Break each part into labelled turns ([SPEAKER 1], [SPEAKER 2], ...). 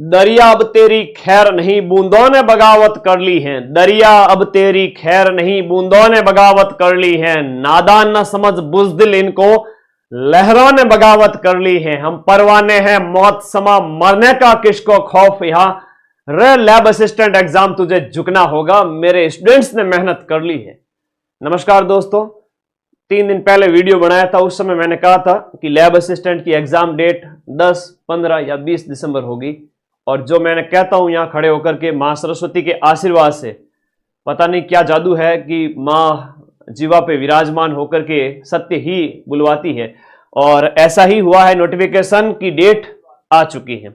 [SPEAKER 1] दरिया अब तेरी खैर नहीं, बूंदों ने बगावत कर ली है। दरिया अब तेरी खैर नहीं, बूंदों ने बगावत कर ली है। नादान न समझ बुज़दिल इनको, लहरों ने बगावत कर ली है। हम परवाने हैं मौत समा, मरने का किसको खौफ। यहां रे लैब असिस्टेंट एग्जाम तुझे झुकना होगा, मेरे स्टूडेंट्स ने मेहनत कर ली है। नमस्कार दोस्तों, 3 दिन पहले वीडियो बनाया था। उस समय मैंने कहा था कि लैब असिस्टेंट की एग्जाम डेट 10, 15 या 20 दिसंबर होगी। और जो मैंने कहता हूं यहां खड़े होकर के, मां सरस्वती के आशीर्वाद से पता नहीं क्या जादू है कि मां जीवा पे विराजमान होकर के सत्य ही बुलवाती है। और ऐसा ही हुआ है, नोटिफिकेशन की डेट आ चुकी है।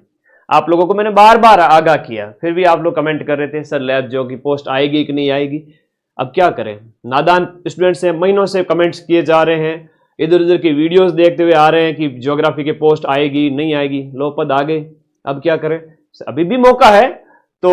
[SPEAKER 1] आप लोगों को मैंने बार बार आगाह किया, फिर भी आप लोग कमेंट कर रहे थे सर लैब जो की पोस्ट आएगी कि नहीं आएगी। अब क्या करें, नादान स्टूडेंट्स हैं, महीनों से कमेंट्स किए जा रहे हैं, इधर उधर की वीडियोस देखते हुए आ रहे हैं कि ज्योग्राफी के पोस्ट आएगी नहीं आएगी। लो पद आ गए, अब क्या करें। अभी भी मौका है तो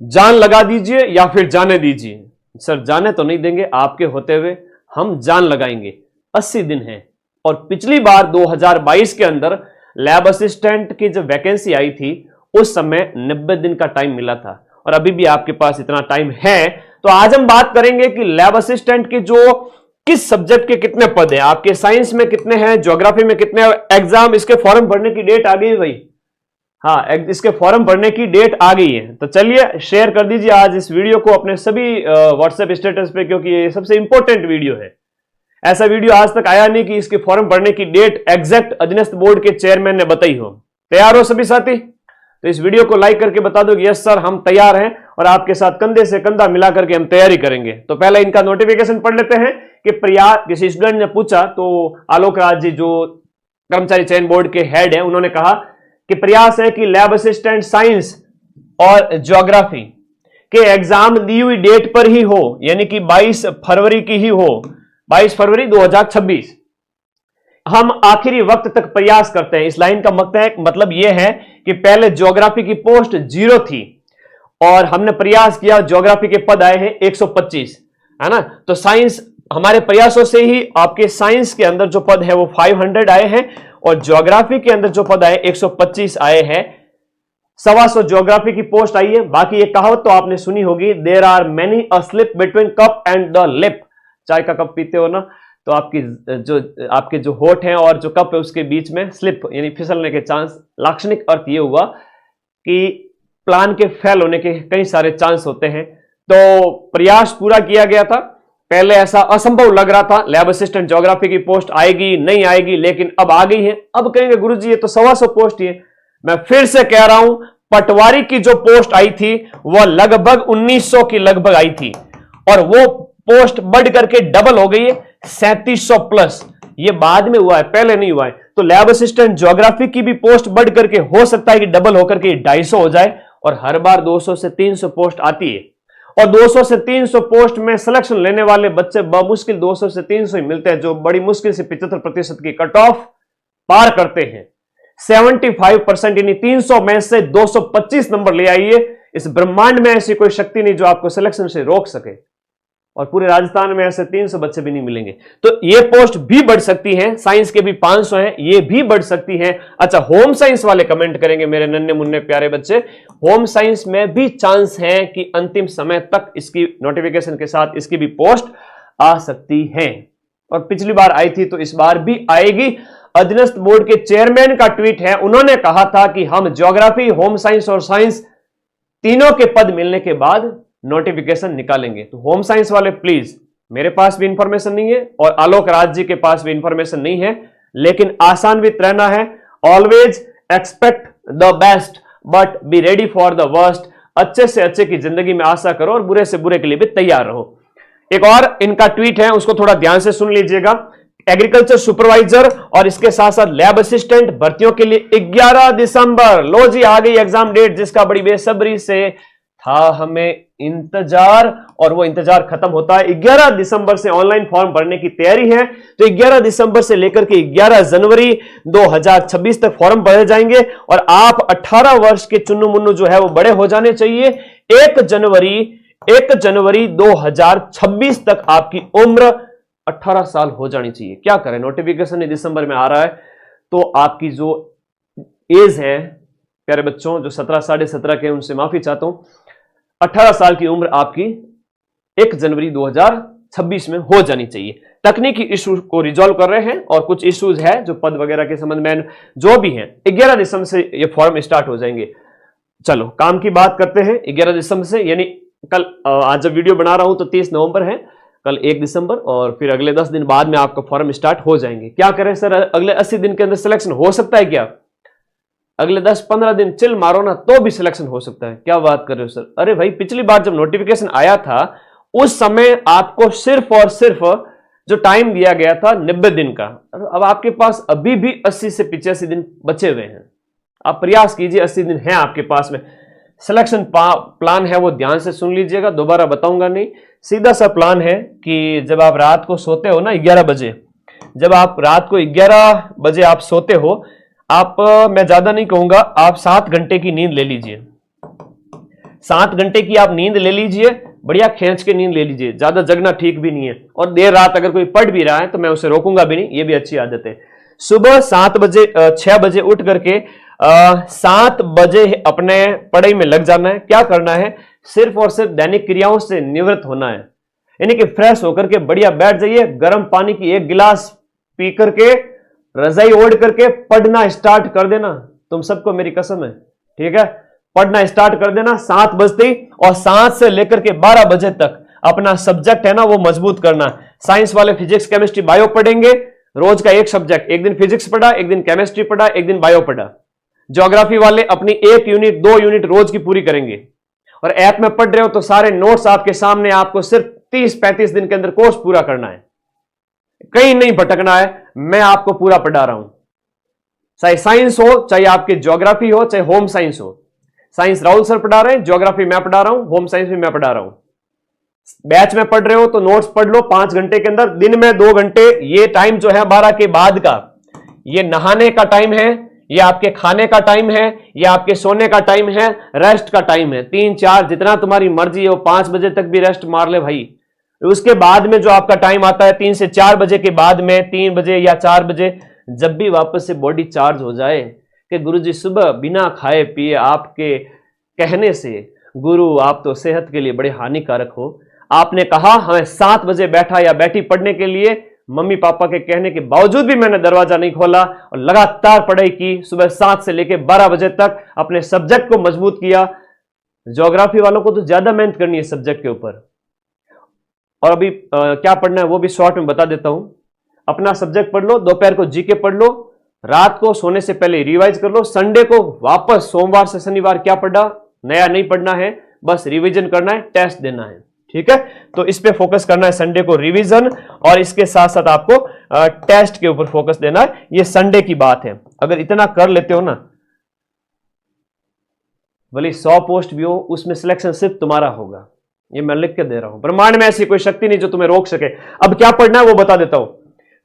[SPEAKER 1] जान लगा दीजिए या फिर जाने दीजिए। सर जाने तो नहीं देंगे, आपके होते हुए हम जान लगाएंगे। 80 दिन है और पिछली बार 2022 के अंदर लैब असिस्टेंट की जब वैकेंसी आई थी उस समय 90 दिन का टाइम मिला था और अभी भी आपके पास इतना टाइम है। तो आज हम बात करेंगे कि लैब असिस्टेंट की जो किस सब्जेक्ट के कितने पद हैं, आपके साइंस में कितने हैं, ज्योग्राफी में कितने हैं। एग्जाम इसके फॉर्म भरने की डेट आ गई भाई, हाँ इसके फॉर्म भरने की डेट आ गई है। तो चलिए शेयर कर दीजिए आज इस वीडियो को अपने सभी व्हाट्सएप स्टेटस पे, क्योंकि ये सबसे इंपॉर्टेंट वीडियो है। ऐसा वीडियो आज तक आया नहीं कि इसके फॉर्म भरने की डेट एग्जैक्ट अधीनस्थ बोर्ड के चेयरमैन ने बताई हो। तैयार हो सभी साथी? तो इस वीडियो को लाइक करके बता दो कि यस सर हम तैयार हैं और आपके साथ कंधे से कंधा मिला करके हम तैयारी करेंगे। तो पहले इनका नोटिफिकेशन पढ़ लेते हैं कि किसी स्टूडेंट ने पूछा, तो आलोक राज जी जो कर्मचारी चयन बोर्ड के हेड है, उन्होंने कहा कि प्रयास है कि लैब असिस्टेंट साइंस और ज्योग्राफी के एग्जाम दी हुई डेट पर ही हो, यानी कि 22 फरवरी की ही हो, 22 फरवरी 2026। हम आखिरी वक्त तक प्रयास करते हैं। इस लाइन का मतलब यह है कि पहले ज्योग्राफी की पोस्ट 0 थी और हमने प्रयास किया, ज्योग्राफी के पद आए हैं 125, है ना। तो साइंस, हमारे प्रयासों से ही आपके साइंस के अंदर जो पद है वो 500 आए हैं और ज्योग्राफी के अंदर जो पद आए 125 आए हैं। 125 ज्योग्राफी की पोस्ट आई है। बाकी ये कहावत तो आपने सुनी होगी, there are many a slip between cup and the lip. चाय का कप पीते हो ना, तो आपके जो होठ हैं और जो कप है उसके बीच में स्लिप यानी फिसलने के चांस। लाक्षणिक अर्थ ये हुआ कि प्लान के फेल होने के कई सारे चांस होते हैं। तो प्रयास पूरा किया गया था। पहले ऐसा असंभव लग रहा था लैब असिस्टेंट ज्योग्राफी की पोस्ट आएगी नहीं आएगी, लेकिन अब आ गई है। अब कहेंगे गुरुजी ये तो 125 पोस्ट ही है। मैं फिर से कह रहा हूं, पटवारी की जो पोस्ट आई थी वह लगभग 1900 की लगभग आई थी और वो पोस्ट बढ़ करके डबल हो गई है 3700 प्लस। ये बाद में हुआ है, पहले नहीं हुआ है। तो लैब असिस्टेंट ज्योग्राफी की भी पोस्ट बढ़ करके हो सकता है कि डबल होकर के 250 हो जाए और हर बार 200 से 300 पोस्ट आती है और 200 से 300 पोस्ट में सिलेक्शन लेने वाले बच्चे बमुश्किल 200 से 300 ही मिलते हैं, जो बड़ी मुश्किल से 75% की कट ऑफ पार करते हैं। 75% यानी 300 में से 225 नंबर ले आइए। इस ब्रह्मांड में ऐसी कोई शक्ति नहीं जो आपको सिलेक्शन से रोक सके और पूरे राजस्थान में ऐसे 300 बच्चे भी नहीं मिलेंगे। तो ये पोस्ट भी बढ़ सकती हैं। साइंस के भी 500 हैं, ये भी बढ़ सकती हैं। अच्छा, होम साइंस वाले कमेंट करेंगे मेरे नन्हे मुन्ने प्यारे बच्चे, होम साइंस में भी चांस है कि अंतिम समय तक इसकी नोटिफिकेशन के साथ इसकी भी पोस्ट आ सकती है और पिछली बार आई थी तो इस बार भी आएगी। अधीनस्थ बोर्ड के चेयरमैन का ट्वीट है, उन्होंने कहा था कि हम ज्योग्राफी, होम साइंस और साइंस तीनों के पद मिलने के बाद नोटिफिकेशन निकालेंगे। तो होम साइंस वाले प्लीज, मेरे पास भी इंफॉर्मेशन नहीं है और आलोक राज जी के पास भी इंफॉर्मेशन नहीं है, लेकिन आसान्वित रहना है। Always expect the best but be ready for the worst. अच्छे से अच्छे की जिंदगी में आशा करो और बुरे से बुरे के लिए भी तैयार रहो। एक और इनका ट्वीट है, उसको थोड़ा ध्यान से सुन लीजिएगा। एग्रीकल्चर सुपरवाइजर और इसके साथ साथ लैब असिस्टेंट भर्तियों के लिए 11 दिसंबर, लो जी आ गई एग्जाम डेट, जिसका बड़ी बेसब्री से था हमें इंतजार और वो इंतजार खत्म होता है। 11 दिसंबर से ऑनलाइन फॉर्म भरने की तैयारी है। तो 11 दिसंबर से लेकर के 11 जनवरी 2026 तक फॉर्म भरे जाएंगे और आप 18 वर्ष के चुन्नू मुन्नू जो है वो बड़े हो जाने चाहिए। 1 जनवरी 2026 तक आपकी उम्र 18 साल हो जानी चाहिए। क्या करें, नोटिफिकेशन दिसंबर में आ रहा है तो आपकी जो एज है प्यारे बच्चों जो 17 साढ़े 17 के, उनसे माफी चाहता हूं। 18 साल की उम्र आपकी 1 जनवरी 2026 में हो जानी चाहिए। तकनीकी इशू को रिजॉल्व कर रहे हैं और कुछ इश्यूज है जो पद वगैरह के संबंध में जो भी हैं, 11 दिसंबर से ये फॉर्म स्टार्ट हो जाएंगे। चलो काम की बात करते हैं। 11 दिसंबर से, यानी कल, आज जब वीडियो बना रहा हूं तो 30 नवंबर है, कल 1 दिसंबर और फिर अगले 10 दिन बाद में आपका फॉर्म स्टार्ट हो जाएंगे। क्या करें सर, अगले 80 दिन के अंदर सिलेक्शन हो सकता है क्या? अगले 10-15 दिन चिल मारो ना तो भी सिलेक्शन हो सकता है। क्या बात कर रहे हो सर? अरे भाई, पिछली बार जब नोटिफिकेशन आया था उस समय आपको सिर्फ और सिर्फ जो टाइम दिया गया था 90 दिन का। अब आपके पास अभी भी 80 से 85 दिन बचे हुए हैं। आप प्रयास कीजिए, 80 दिन है आपके पास में। सिलेक्शन प्लान है वो ध्यान से सुन लीजिएगा, दोबारा बताऊंगा नहीं। सीधा सा प्लान है कि जब आप रात को सोते हो ना 11 बजे, जब आप रात को 11 बजे आप सोते हो, आप, मैं ज्यादा नहीं कहूंगा, आप 7 घंटे की नींद ले लीजिए। 7 घंटे की आप नींद ले लीजिए, बढ़िया खींच के नींद ले लीजिए। ज्यादा जगना ठीक भी नहीं है, और देर रात अगर कोई पढ़ भी रहा है तो मैं उसे रोकूंगा भी नहीं, ये भी अच्छी आदत है। सुबह 7 बजे 6 बजे उठ करके 7 बजे अपने पढ़ाई में लग जाना है। क्या करना है, सिर्फ और सिर्फ दैनिक क्रियाओं से निवृत्त होना है, यानी कि फ्रेश होकर के बढ़िया बैठ जाइए, गर्म पानी की 1 गिलास पी करके रजाई ओढ़ करके पढ़ना स्टार्ट कर देना। तुम सबको मेरी कसम है, ठीक है? पढ़ना स्टार्ट कर देना 7 बजते ही, और 7 से लेकर के 12 बजे तक अपना सब्जेक्ट है ना वो मजबूत करना। साइंस वाले फिजिक्स केमिस्ट्री बायो पढ़ेंगे, रोज का एक सब्जेक्ट, एक दिन फिजिक्स पढ़ा, एक दिन केमिस्ट्री पढ़ा, एक दिन बायो पढ़ा। ज्योग्राफी वाले अपनी 1 यूनिट 2 यूनिट रोज की पूरी करेंगे। और ऐप में पढ़ रहे हो तो सारे नोट्स आपके सामने, आपको सिर्फ 30-35 दिन के अंदर कोर्स पूरा करना है, कहीं नहीं भटकना है। मैं आपको पूरा पढ़ा रहा हूं, चाहे साइंस हो, चाहे आपके ज्योग्राफी हो, चाहे होम साइंस हो। साइंस राहुल सर पढ़ा रहे हैं, ज्योग्राफी मैं पढ़ा रहा हूं, होम साइंस भी मैं पढ़ा रहा हूं। बैच में पढ़ रहे हो तो नोट्स पढ़ लो 5 घंटे के अंदर, दिन में 2 घंटे। ये टाइम जो है 12 के बाद का, ये नहाने का टाइम है, ये आपके खाने का टाइम है, ये आपके सोने का टाइम है, रेस्ट का टाइम है। 3-4 जितना तुम्हारी मर्जी है, वो 5 बजे तक भी रेस्ट मार ले भाई। उसके बाद में जो आपका टाइम आता है 3 से 4 बजे के बाद में, 3 बजे या 4 बजे, जब भी वापस से बॉडी चार्ज हो जाए कि गुरुजी सुबह बिना खाए पिए आपके कहने से, गुरु आप तो सेहत के लिए बड़े हानिकारक हो, आपने कहा हमें 7 बजे बैठा या बैठी पढ़ने के लिए, मम्मी पापा के कहने के बावजूद भी मैंने दरवाजा नहीं खोला और लगातार पढ़ाई की, सुबह 7 से लेकर 12 बजे तक अपने सब्जेक्ट को मजबूत किया। ज्योग्राफी वालों को तो ज्यादा मेहनत करनी है सब्जेक्ट के ऊपर। और अभी क्या पढ़ना है वो भी शॉर्ट में बता देता हूं। अपना सब्जेक्ट पढ़ लो, दोपहर को जीके पढ़ लो, रात को सोने से पहले रिवाइज कर लो। संडे को वापस, सोमवार से शनिवार क्या पढ़ा, नया नहीं पढ़ना है, बस रिवीजन करना है, टेस्ट देना है, ठीक है? तो इस पे फोकस करना है, संडे को रिवीजन, और इसके साथ साथ आपको टेस्ट के ऊपर फोकस देना है। ये संडे की बात है। अगर इतना कर लेते हो ना, भले 100 पोस्ट भी हो, उसमें सिलेक्शन सिर्फ तुम्हारा होगा। ये मैं लिख के दे रहा हूं, ब्रह्मांड में ऐसी कोई शक्ति नहीं जो तुम्हें रोक सके। अब क्या पढ़ना है वो बता देता हूं।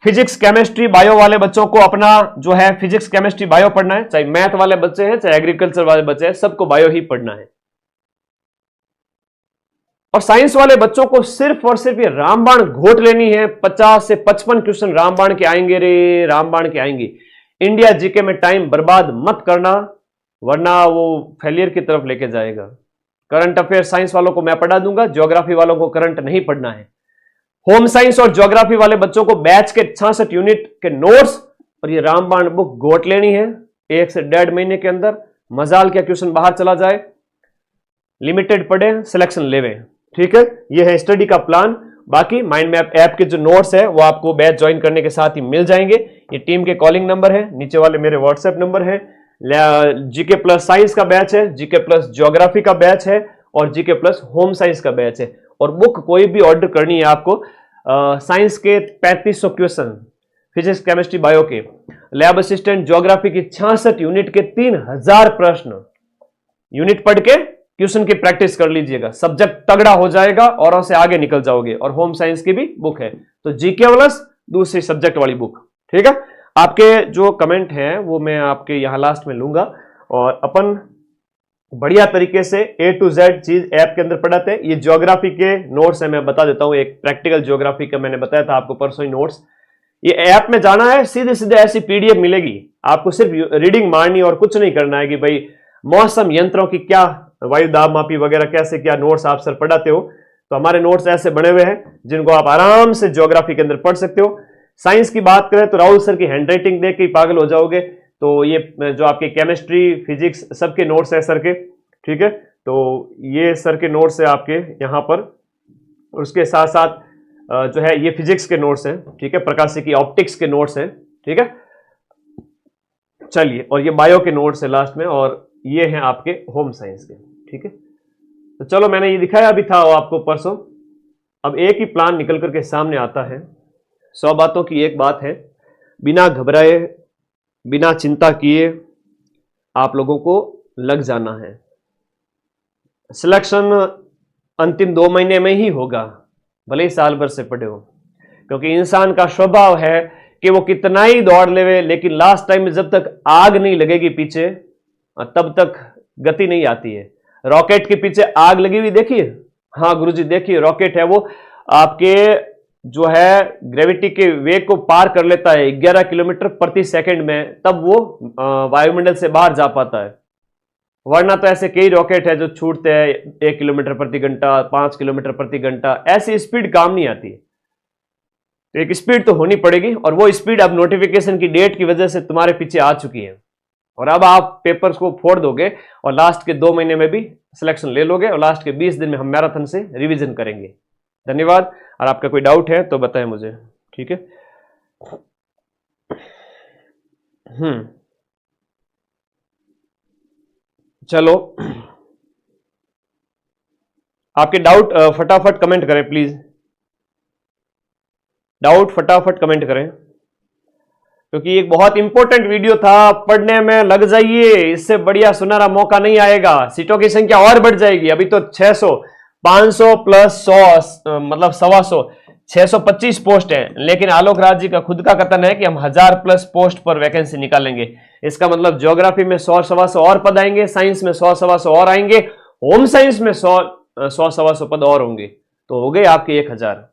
[SPEAKER 1] फिजिक्स केमिस्ट्री बायो वाले बच्चों को अपना जो है फिजिक्स केमिस्ट्री बायो पढ़ना है, चाहे मैथ वाले बच्चे हैं चाहे एग्रीकल्चर वाले बच्चे हैं, सबको बायो ही पढ़ना है। और साइंस वाले बच्चों को सिर्फ और सिर्फ ये रामबाण घोट लेनी है। 50 से 55 क्वेश्चन रामबाण के आएंगे रे, रामबाण के आएंगे। इंडिया जीके में टाइम बर्बाद मत करना, वरना वो फेलियर की तरफ लेके जाएगा। करंट अफेयर साइंस वालों को मैं पढ़ा दूंगा, ज्योग्राफी वालों को करंट नहीं पढ़ना है। होम साइंस और ज्योग्राफी वाले बच्चों को बैच के 66 यूनिट के नोट्स और ये रामबाण बुक घोट लेनी है 1 से 1.5 महीने के अंदर। मजाल क्या क्वेश्चन बाहर चला जाए, लिमिटेड पढ़े, सिलेक्शन लेवे, ठीक है? ये है स्टडी का प्लान। बाकी माइंड मैप ऐप के जो नोट्स है वो आपको बैच ज्वाइन करने के साथ ही मिल जाएंगे। ये टीम के कॉलिंग नंबर है, नीचे वाले मेरे व्हाट्सएप नंबर है। जीके प्लस साइंस का बैच है, जीके प्लस ज्योग्राफी का बैच है, और जीके प्लस होम साइंस का बैच है। और बुक कोई भी ऑर्डर करनी है आपको, साइंस के 3500 क्वेश्चन, फिजिक्स केमिस्ट्री बायो के, लैब असिस्टेंट ज्योग्राफी की 66 यूनिट के 3000 प्रश्न, यूनिट पढ़ के क्वेश्चन की प्रैक्टिस कर लीजिएगा, सब्जेक्ट तगड़ा हो जाएगा और से आगे निकल जाओगे। और होम साइंस की भी बुक है, तो जीके प्लस दूसरी सब्जेक्ट वाली बुक, ठीक है? आपके जो कमेंट हैं वो मैं आपके यहां लास्ट में लूंगा, और अपन बढ़िया तरीके से A to Z चीज ऐप के अंदर पढ़ाते हैं। ये ज्योग्राफी के नोट्स है, मैं बता देता हूं। एक प्रैक्टिकल ज्योग्राफी का मैंने बताया था आपको परसों ही नोट्स। ये ऐप में जाना है, सीधे सीधे ऐसी PDF मिलेगी, आपको सिर्फ रीडिंग मारनी और कुछ नहीं करना है कि भाई मौसम यंत्रों की क्या, वायु दाब मापी वगैरह कैसे क्या नोट्स आप सर पढ़ाते हो, तो हमारे नोट्स ऐसे बने हुए हैं जिनको आप आराम से ज्योग्राफी के अंदर पढ़ सकते हो। साइंस की बात करें तो राहुल सर की हैंडराइटिंग देख के ही पागल हो जाओगे। तो ये जो आपके केमिस्ट्री फिजिक्स सबके नोट्स है सर के, ठीक है, तो ये सर के नोट्स है आपके यहाँ पर। और उसके साथ साथ जो है ये फिजिक्स के नोट्स हैं, ठीक है, प्रकाशिकी ऑप्टिक्स के नोट्स हैं, ठीक है। चलिए, और ये बायो के नोट्स है लास्ट में, और ये हैं आपके होम साइंस के, ठीक है। तो चलो, मैंने ये दिखाया भी था आपको परसों। अब एक ही प्लान निकल करके सामने आता है। 100 बातों की एक बात है, बिना घबराए बिना चिंता किए आप लोगों को लग जाना है। सिलेक्शन अंतिम 2 महीने में ही होगा, भले ही साल भर से पढ़े हो, क्योंकि इंसान का स्वभाव है कि वो कितना ही दौड़ लेवे, लेकिन लास्ट टाइम में जब तक आग नहीं लगेगी पीछे तब तक गति नहीं आती है। रॉकेट के पीछे आग लगी हुई देखिए, हाँ गुरुजी देखिए, रॉकेट है वो आपके जो है ग्रेविटी के वेग को पार कर लेता है 11 किलोमीटर प्रति सेकंड में, तब वो वायुमंडल से बाहर जा पाता है। वरना तो ऐसे कई रॉकेट है जो छूटते हैं 1 किलोमीटर प्रति घंटा, 5 किलोमीटर प्रति घंटा, ऐसी स्पीड काम नहीं आती। तो एक स्पीड तो होनी पड़ेगी, और वो स्पीड अब नोटिफिकेशन की डेट की वजह से तुम्हारे पीछे आ चुकी है। और अब आप पेपर्स को फोड़ दोगे और लास्ट के 2 महीने में भी सिलेक्शन ले लोगे, और लास्ट के 20 दिन में हम मैराथन से रिवीजन करेंगे। धन्यवाद। और आपका कोई डाउट है तो बताएं मुझे, ठीक है। चलो, आपके डाउट फटाफट कमेंट करें प्लीज, डाउट फटाफट कमेंट करें, क्योंकि एक बहुत इंपॉर्टेंट वीडियो था। पढ़ने में लग जाइए, इससे बढ़िया सुनहरा मौका नहीं आएगा। सीटों की संख्या और बढ़ जाएगी। अभी तो 600, 500 प्लस 100 मतलब 125, 625 पोस्ट है, लेकिन आलोक राज जी का खुद का कथन है कि हम 1000 प्लस पोस्ट पर वैकेंसी निकालेंगे। इसका मतलब ज्योग्राफी में 100-125 और पद आएंगे, साइंस में 100-125 और आएंगे, होम साइंस में 100-125 पद और होंगे, तो हो गए आपके 1000।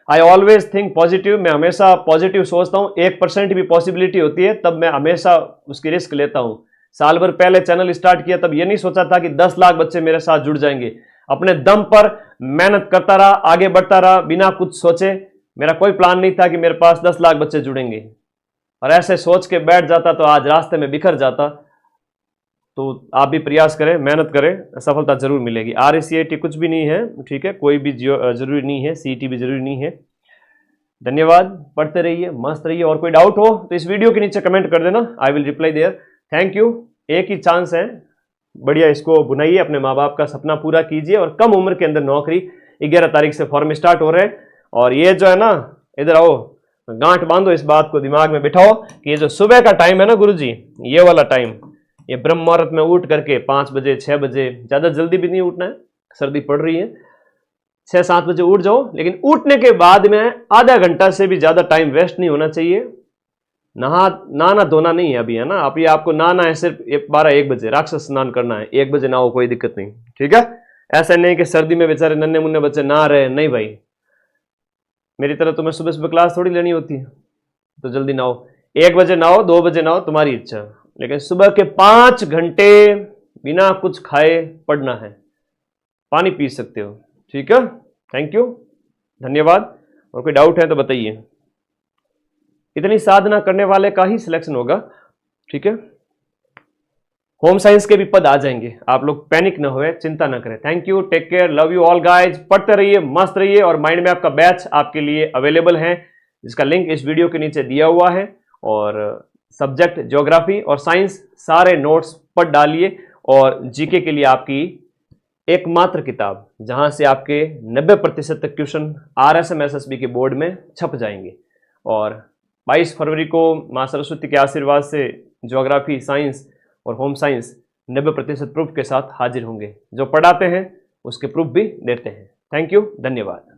[SPEAKER 1] आई ऑलवेज थिंक पॉजिटिव, मैं हमेशा पॉजिटिव सोचता हूँ। 1% भी पॉसिबिलिटी होती है तब मैं हमेशा उसकी रिस्क लेता हूँ। साल भर पहले चैनल स्टार्ट किया तब ये नहीं सोचा था कि 10 लाख बच्चे मेरे साथ जुड़ जाएंगे। अपने दम पर मेहनत करता रहा, आगे बढ़ता रहा, बिना कुछ सोचे। मेरा कोई प्लान नहीं था कि मेरे पास 10 लाख बच्चे जुड़ेंगे, और ऐसे सोच के बैठ जाता तो आज रास्ते में बिखर जाता। तो आप भी प्रयास करें, मेहनत करें, सफलता जरूर मिलेगी। RACAT कुछ भी नहीं है, ठीक है, कोई भी जरूरी नहीं है, CET भी जरूरी नहीं है। धन्यवाद, पढ़ते रहिए, मस्त रहिए। और कोई डाउट हो तो इस वीडियो के नीचे कमेंट कर देना, I will reply there. Thank you. एक ही चांस है, बढ़िया इसको बुनाइए, अपने माँ बाप का सपना पूरा कीजिए, और कम उम्र के अंदर नौकरी। 11 तारीख से फॉर्म स्टार्ट हो रहे हैं, और ये जो है ना, इधर आओ, गांठ बांधो, इस बात को दिमाग में बिठाओ कि ये जो सुबह का टाइम है ना गुरुजी, ये वाला टाइम, ये ब्रह्म मुहूर्त में उठ करके 5 बजे 6 बजे, ज्यादा जल्दी भी नहीं उठना है, सर्दी पड़ रही है, 6-7 बजे उठ जाओ। लेकिन उठने के बाद में आधा घंटा से भी ज्यादा टाइम वेस्ट नहीं होना चाहिए। नहाना धोना नहीं है अभी, है ना। अभी आपको नहाना है सिर्फ 12-1 बजे, राक्षस स्नान करना है, 1 बजे नहाओ, कोई दिक्कत नहीं, ठीक है। ऐसा नहीं कि सर्दी में बेचारे नन्हे मुन्ने बच्चे नहा रहे, नहीं भाई, मेरी तरह तुम्हें सुबह सुबह क्लास थोड़ी लेनी होती है, तो जल्दी नहाओ। 1 बजे नहाओ, 2 बजे नहाओ, तुम्हारी इच्छा, लेकिन सुबह के 5 घंटे बिना कुछ खाए पढ़ना है। पानी पी सकते हो, ठीक है। थैंक यू, धन्यवाद। और कोई डाउट है तो बताइए। इतनी साधना करने वाले का ही सिलेक्शन होगा, ठीक है। होम साइंस के भी पद आ जाएंगे, आप लोग पैनिक ना होए, चिंता ना करें। Thank you, take care, love you all guys. पढ़ते रहिए, मस्त रहिए, और माइंड मैप का बैच आपके लिए अवेलेबल है, जिसका लिंक इस वीडियो के नीचे दिया हुआ है। और सब्जेक्ट ज्योग्राफी और साइंस सारे नोट्स पढ़ डालिए, और जीके के लिए आपकी एकमात्र किताब जहां से आपके 90% तक क्वेश्चन RSM SSB के बोर्ड में छप जाएंगे। और 22 फरवरी को मां सरस्वती के आशीर्वाद से ज्योग्राफी, साइंस और होम साइंस 90% प्रूफ के साथ हाजिर होंगे। जो पढ़ाते हैं उसके प्रूफ भी देते हैं। थैंक यू, धन्यवाद।